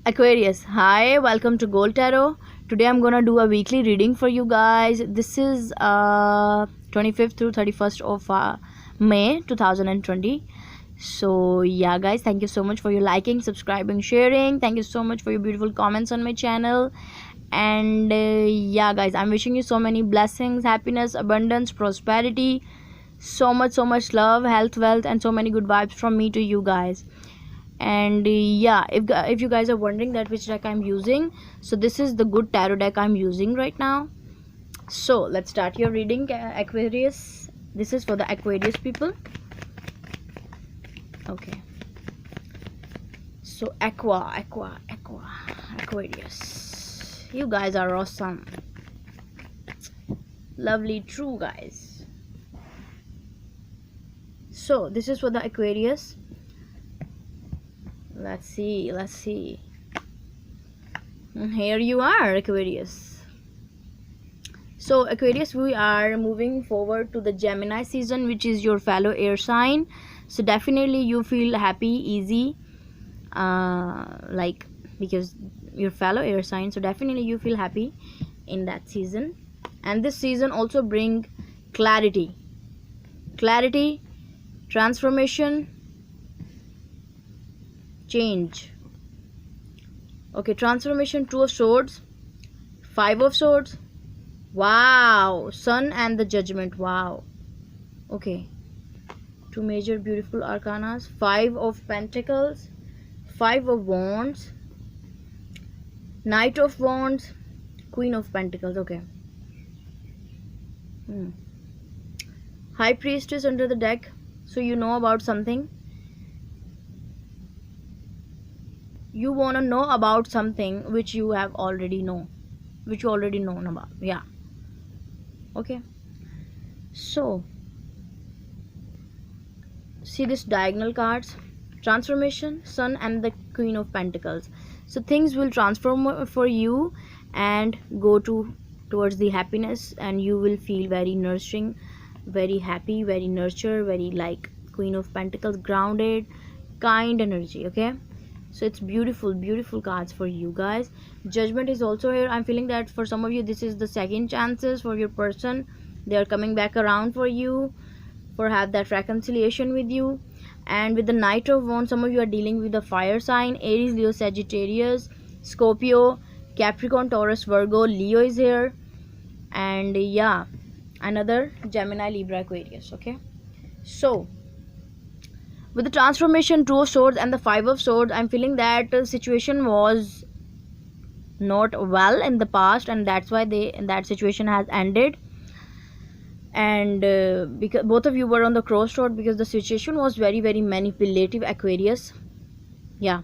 Aquarius, hi, welcome to Gold Tarot. Today I'm gonna do a weekly reading for you guys. This is 25th through 31st of May 2020. So yeah guys, thank you so much for your liking, subscribing, sharing. Thank you so much for your beautiful comments on my channel. And yeah guys, I'm wishing you so many blessings, happiness, abundance, prosperity, so much love, health, wealth, and so many good vibes from me to you guys. And yeah, if you guys are wondering that which deck I'm using, so this is the good tarot deck I'm using right now. So let's start your reading, Aquarius. This is for the Aquarius people. Okay, so Aquarius, you guys are awesome, lovely, true guys. So this is for the Aquarius. Let's see. Here you are, Aquarius. So Aquarius, we are moving forward to the Gemini season, which is your fellow air sign. So definitely you feel happy, easy, like, because your fellow air sign, so definitely you feel happy in that season. And this season also bring clarity, transformation, change. Okay, transformation, Two of Swords, Five of Swords, wow, Sun and the Judgment, wow. Okay, two major beautiful arcanas, Five of Pentacles, Five of Wands, Knight of Wands, Queen of Pentacles. Okay, High Priestess under the deck. So you know about something, you want to know about something which you have already known, which you already known about. Yeah, okay. So see this diagonal cards, transformation, Sun and the Queen of Pentacles. So things will transform for you and go towards the happiness, and you will feel very nurturing, very happy, very nurtured, very like Queen of Pentacles, grounded, kind energy. Okay, so it's beautiful cards for you guys. Judgment is also here. I'm feeling that for some of you this is the second chances for your person. They are coming back around for you, for have that reconciliation with you. And with the Knight of Wands, some of you are dealing with the fire sign, Aries, Leo, Sagittarius, Scorpio, Capricorn, Taurus, Virgo. Leo is here. And yeah, another Gemini, Libra, Aquarius. Okay, so with the transformation, Two of Swords and the Five of Swords, I'm feeling that situation was not well in the past, and that's why that situation has ended. And because both of you were on the crossroad, because the situation was very manipulative, Aquarius. Yeah,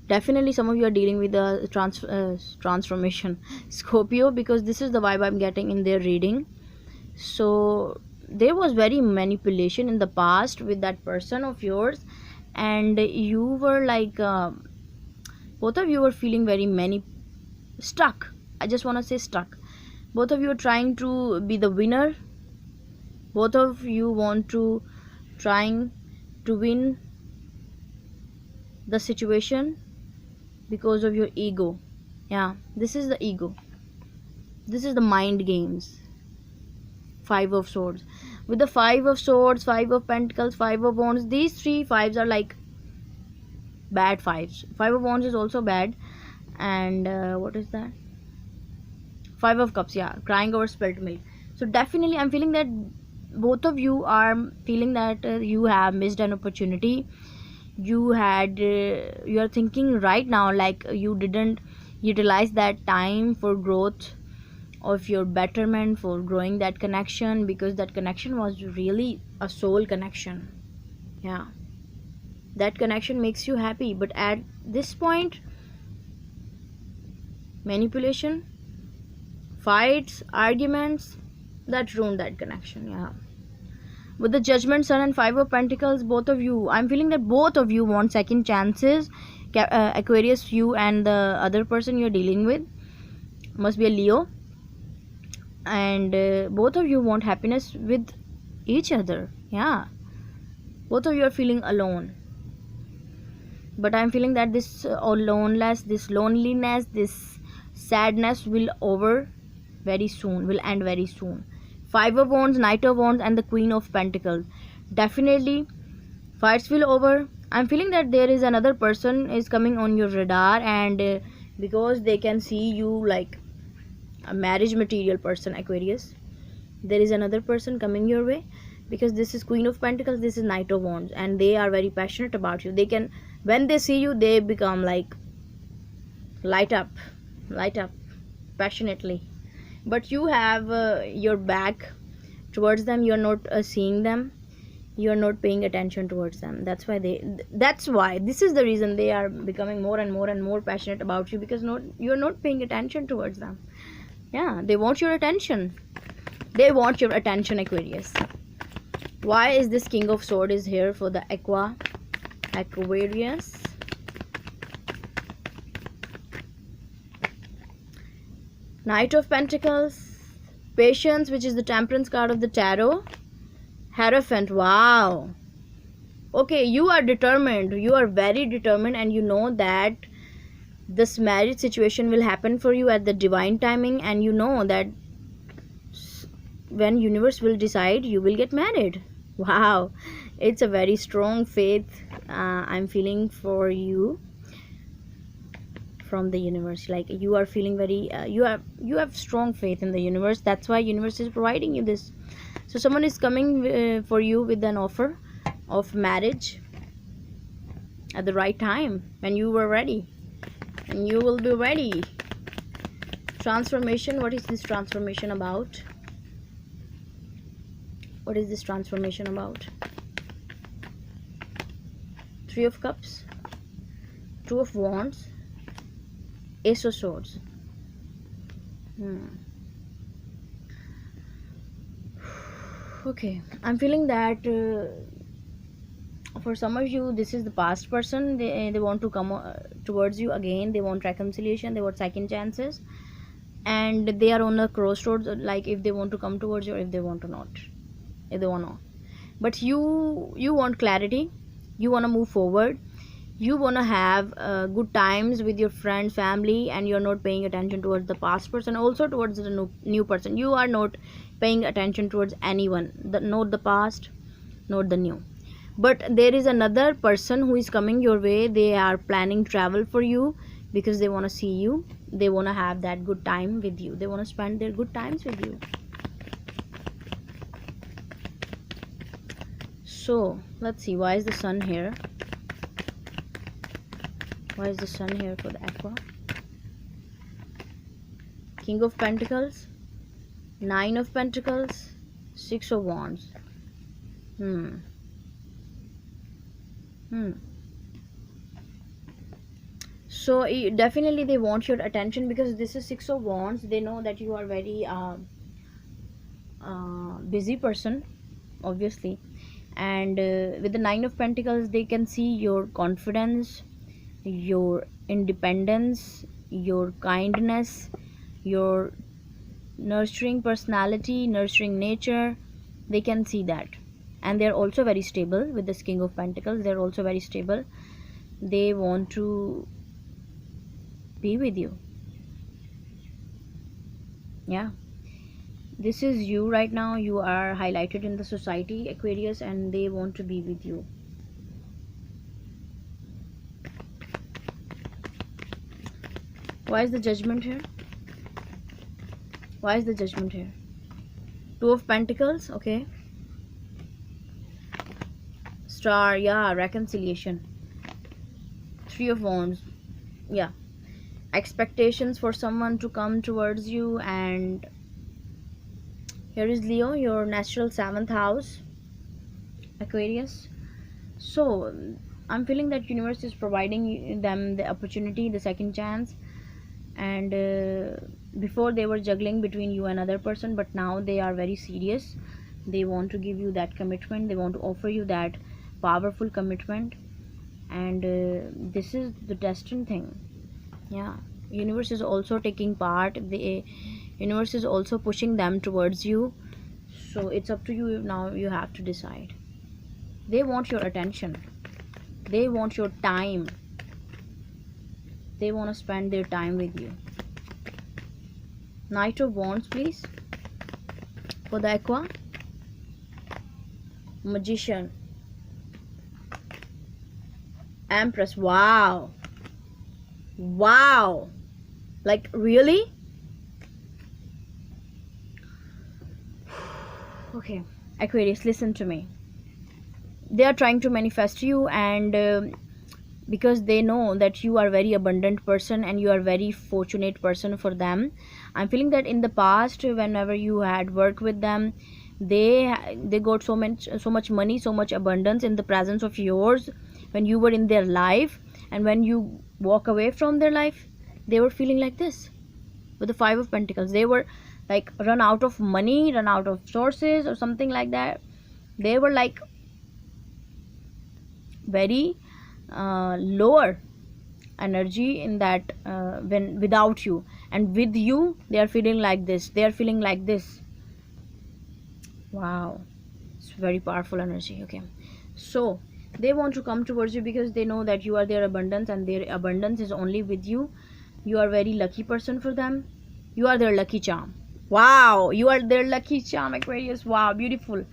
definitely some of you are dealing with the transformation, Scorpio, because this is the vibe I'm getting in their reading. So there was very manipulation in the past with that person of yours, and you were like both of you were feeling very stuck. I just want to say stuck. Both of you are trying to be the winner. Both of you want to trying to win the situation because of your ego. Yeah, this is the ego, this is the mind games. Five of Swords, with the Five of Swords, Five of Pentacles, Five of Wands, these three fives are like bad fives. Five of Wands is also bad. And what is that? Five of Cups, yeah, crying over spilt milk. So definitely I'm feeling that both of you are feeling that you have missed an opportunity. You had you are thinking right now like you didn't utilize that time for growth of your betterment, for growing that connection, because that connection was really a soul connection. Yeah, that connection makes you happy, but at this point, manipulation, fights, arguments, that ruined that connection. Yeah, with the Judgment, Sun and Five of Pentacles, both of you, I'm feeling that both of you want second chances. Aquarius, you and the other person you're dealing with must be a Leo, and both of you want happiness with each other. Yeah, Both of you are feeling alone, but I'm feeling that this aloneness, this loneliness, this sadness will over very soon, will end very soon. Five of Wands, Knight of Wands, and the Queen of Pentacles. Definitely fights will over. I'm feeling that there is another person is coming on your radar, and because they can see you like a marriage material person, Aquarius, there is another person coming your way, because this is Queen of Pentacles, this is Knight of Wands, and they are very passionate about you. They can, when they see you, they become like light up passionately, but you have your back towards them. You're not seeing them, you're not paying attention towards them. That's why this is the reason they are becoming more and more and more passionate about you, because you're not paying attention towards them. Yeah, they want your attention. They want your attention, Aquarius. Why is this King of Swords is here for the Aquarius? Knight of Pentacles, Patience, which is the Temperance card of the Tarot, Hierophant. Wow. Okay, you are determined. You are very determined, and you know that this marriage situation will happen for you at the divine timing, and you know that when universe will decide, you will get married. Wow, it's a very strong faith I'm feeling for you from the universe. Like you are feeling very you have strong faith in the universe. That's why universe is providing you this. So someone is coming for you with an offer of marriage at the right time, when you were ready, and you will be ready. Transformation. What is this transformation about? What is this transformation about? Three of Cups, Two of Wands, Ace of Swords. Okay, I'm feeling that for some of you, this is the past person. They want to come towards you again. They want reconciliation, they want second chances, and they are on a crossroads, like if they want to come towards you or if they want to not, if they want to. But you want clarity, you want to move forward, you want to have good times with your friends, family, and you're not paying attention towards the past person, also towards the new person. You are not paying attention towards anyone, not the past, not the new. But there is another person who is coming your way. They are planning travel for you, because they want to see you, they want to have that good time with you, they want to spend their good times with you. So let's see, why is the Sun here? Why is the Sun here for the Aqua? King of Pentacles, Nine of Pentacles, Six of Wands. So definitely they want your attention, because this is Six of Wands. They know that you are very busy person, obviously, and with the Nine of Pentacles, they can see your confidence, your independence, your kindness, your nurturing personality, nurturing nature. They can see that, and they're also very stable. With this King of Pentacles, they're also very stable. They want to be with you. Yeah, this is you right now. You are highlighted in the society, Aquarius, and they want to be with you. Why is the Judgment here? Why is the Judgment here? Two of Pentacles. Okay, Star. Yeah, reconciliation. Three of Wands. Yeah, expectations for someone to come towards you. And here is Leo, your natural 7th house, Aquarius. So I'm feeling that universe is providing them the opportunity, the second chance. And before they were juggling between you and another person, but now they are very serious. They want to give you that commitment, they want to offer you that powerful commitment, and this is the destined thing. Yeah, universe is also taking part. The universe is also pushing them towards you. So it's up to you now. You have to decide. They want your attention, they want your time, they want to spend their time with you. Knight of Wands, please, for the Aqua. Magician, Empress. Wow, wow, like really. Okay, Aquarius, listen to me. They are trying to manifest you, and because they know that you are very abundant person and you are very fortunate person for them. I'm feeling that in the past, whenever you had worked with them, they got so much money, so much abundance in the presence of yours when you were in their life, and when you walk away from their life, they were feeling like this. With the Five of Pentacles, they were like run out of money, run out of sources or something like that. They were like very lower energy in that, when without you, and with you they are feeling like this, they are feeling like this. Wow, it's very powerful energy. Okay, so they want to come towards you because they know that you are their abundance, and their abundance is only with you. You are very lucky person for them. You are their lucky charm. Wow, you are their lucky charm, Aquarius. Wow, beautiful.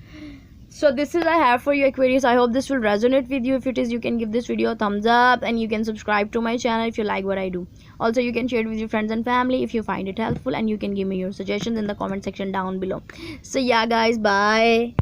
So this is I have for you, Aquarius. I hope this will resonate with you. If it is, you can give this video a thumbs up, and you can subscribe to my channel if you like what I do. Also, you can share it with your friends and family if you find it helpful, and you can give me your suggestions in the comment section down below. So yeah guys, bye.